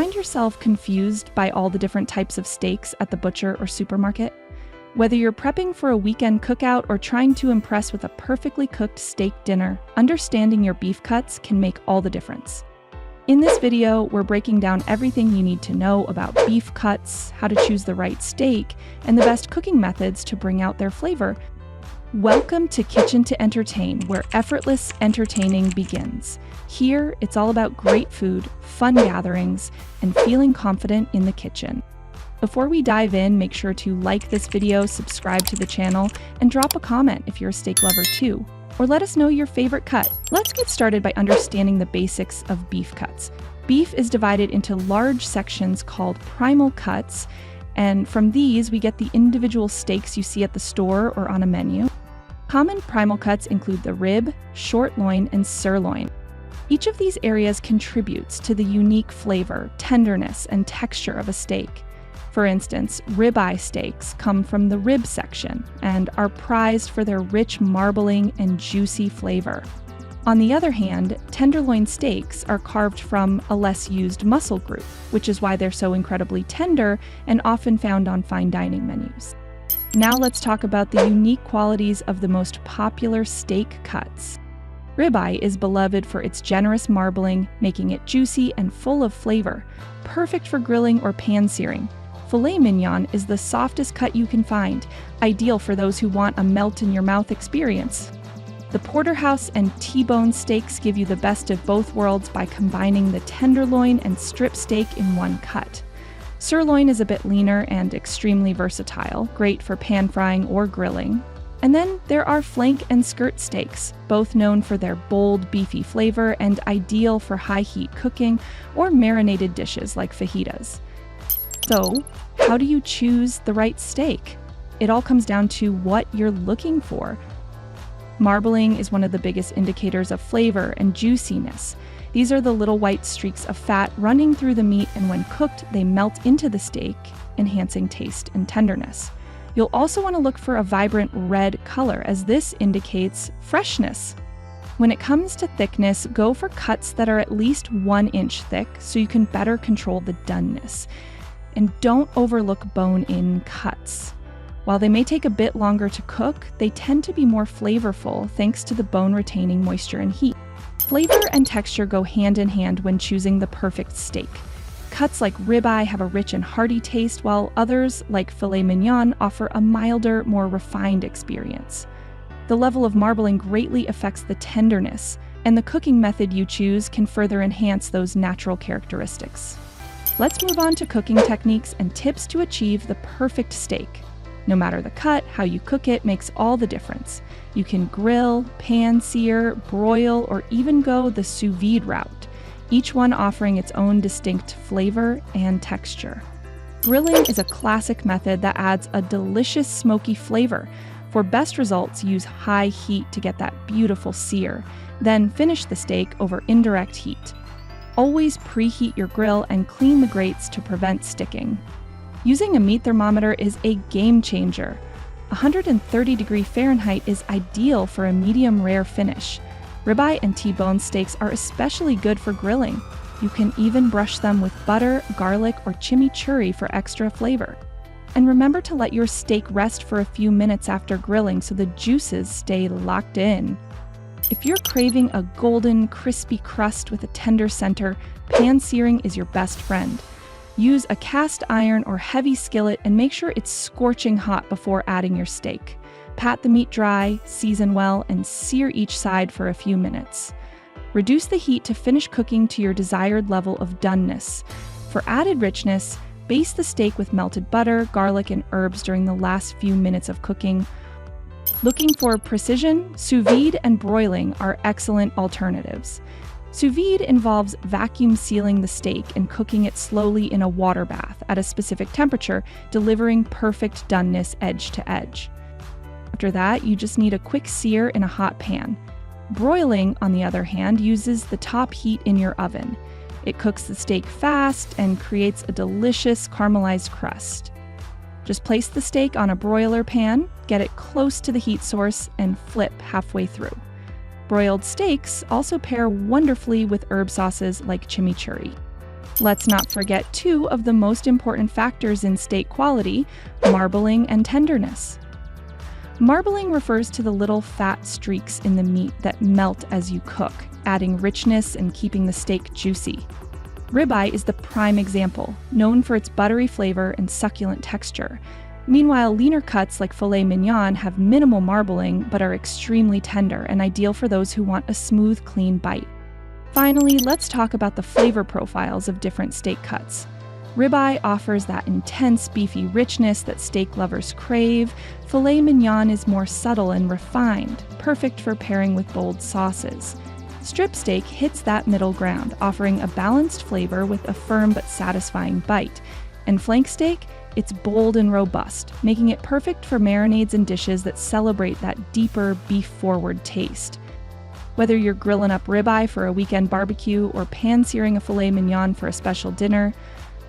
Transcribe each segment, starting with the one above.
find yourself confused by all the different types of steaks at the butcher or supermarket? Whether you're prepping for a weekend cookout or trying to impress with a perfectly cooked steak dinner, understanding your beef cuts can make all the difference. In this video, we're breaking down everything you need to know about beef cuts, how to choose the right steak, and the best cooking methods to bring out their flavor. Welcome to Kitchen to Entertain, where effortless entertaining begins. Here, it's all about great food, fun gatherings, and feeling confident in the kitchen. Before we dive in, make sure to like this video, subscribe to the channel, and drop a comment if you're a steak lover too. Or let us know your favorite cut. Let's get started by understanding the basics of beef cuts. Beef is divided into large sections called primal cuts, and from these we get the individual steaks you see at the store or on a menu. Common primal cuts include the rib, short loin, and sirloin. Each of these areas contributes to the unique flavor, tenderness, and texture of a steak. For instance, ribeye steaks come from the rib section and are prized for their rich marbling and juicy flavor. On the other hand, tenderloin steaks are carved from a less used muscle group, which is why they're so incredibly tender and often found on fine dining menus. Now let's talk about the unique qualities of the most popular steak cuts. Ribeye is beloved for its generous marbling, making it juicy and full of flavor, perfect for grilling or pan-searing. Filet mignon is the softest cut you can find, ideal for those who want a melt-in-your-mouth experience. The porterhouse and T-bone steaks give you the best of both worlds by combining the tenderloin and strip steak in one cut. Sirloin is a bit leaner and extremely versatile, great for pan-frying or grilling. And then there are flank and skirt steaks, both known for their bold, beefy flavor and ideal for high-heat cooking or marinated dishes like fajitas. So, how do you choose the right steak? It all comes down to what you're looking for. Marbling is one of the biggest indicators of flavor and juiciness. These are the little white streaks of fat running through the meat, and when cooked, they melt into the steak, enhancing taste and tenderness. You'll also want to look for a vibrant red color, as this indicates freshness. When it comes to thickness, go for cuts that are at least 1 inch thick so you can better control the doneness. And don't overlook bone-in cuts. While they may take a bit longer to cook, they tend to be more flavorful thanks to the bone retaining moisture and heat. Flavor and texture go hand in hand when choosing the perfect steak. Cuts like ribeye have a rich and hearty taste, while others, like filet mignon, offer a milder, more refined experience. The level of marbling greatly affects the tenderness, and the cooking method you choose can further enhance those natural characteristics. Let's move on to cooking techniques and tips to achieve the perfect steak. No matter the cut, how you cook it makes all the difference. You can grill, pan-sear, broil, or even go the sous vide route, each one offering its own distinct flavor and texture. Grilling is a classic method that adds a delicious smoky flavor. For best results, use high heat to get that beautiful sear, then finish the steak over indirect heat. Always preheat your grill and clean the grates to prevent sticking. Using a meat thermometer is a game changer. 130° Fahrenheit is ideal for a medium rare finish. Ribeye and T-bone steaks are especially good for grilling. You can even brush them with butter, garlic, or chimichurri for extra flavor. And remember to let your steak rest for a few minutes after grilling so the juices stay locked in. If you're craving a golden, crispy crust with a tender center, pan-searing is your best friend. Use a cast iron or heavy skillet and make sure it's scorching hot before adding your steak. Pat the meat dry, season well, and sear each side for a few minutes. Reduce the heat to finish cooking to your desired level of doneness. For added richness, baste the steak with melted butter, garlic, and herbs during the last few minutes of cooking. Looking for precision, sous vide and broiling are excellent alternatives. Sous vide involves vacuum sealing the steak and cooking it slowly in a water bath at a specific temperature, delivering perfect doneness edge to edge. After that, you just need a quick sear in a hot pan. Broiling, on the other hand, uses the top heat in your oven. It cooks the steak fast and creates a delicious caramelized crust. Just place the steak on a broiler pan, get it close to the heat source, and flip halfway through. Broiled steaks also pair wonderfully with herb sauces like chimichurri. Let's not forget two of the most important factors in steak quality: marbling and tenderness. Marbling refers to the little fat streaks in the meat that melt as you cook, adding richness and keeping the steak juicy. Ribeye is the prime example, known for its buttery flavor and succulent texture. Meanwhile, leaner cuts like filet mignon have minimal marbling but are extremely tender and ideal for those who want a smooth, clean bite. Finally, let's talk about the flavor profiles of different steak cuts. Ribeye offers that intense, beefy richness that steak lovers crave. Filet mignon is more subtle and refined, perfect for pairing with bold sauces. Strip steak hits that middle ground, offering a balanced flavor with a firm but satisfying bite. And flank steak, it's bold and robust, making it perfect for marinades and dishes that celebrate that deeper, beef-forward taste. Whether you're grilling up ribeye for a weekend barbecue or pan-searing a filet mignon for a special dinner,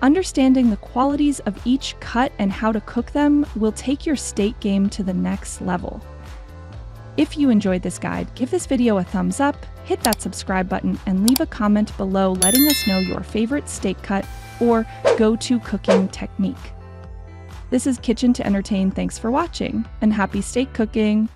understanding the qualities of each cut and how to cook them will take your steak game to the next level. If you enjoyed this guide, give this video a thumbs up, hit that subscribe button, and leave a comment below letting us know your favorite steak cut or go-to cooking technique. This is Kitchen to Entertain. Thanks for watching, and happy steak cooking!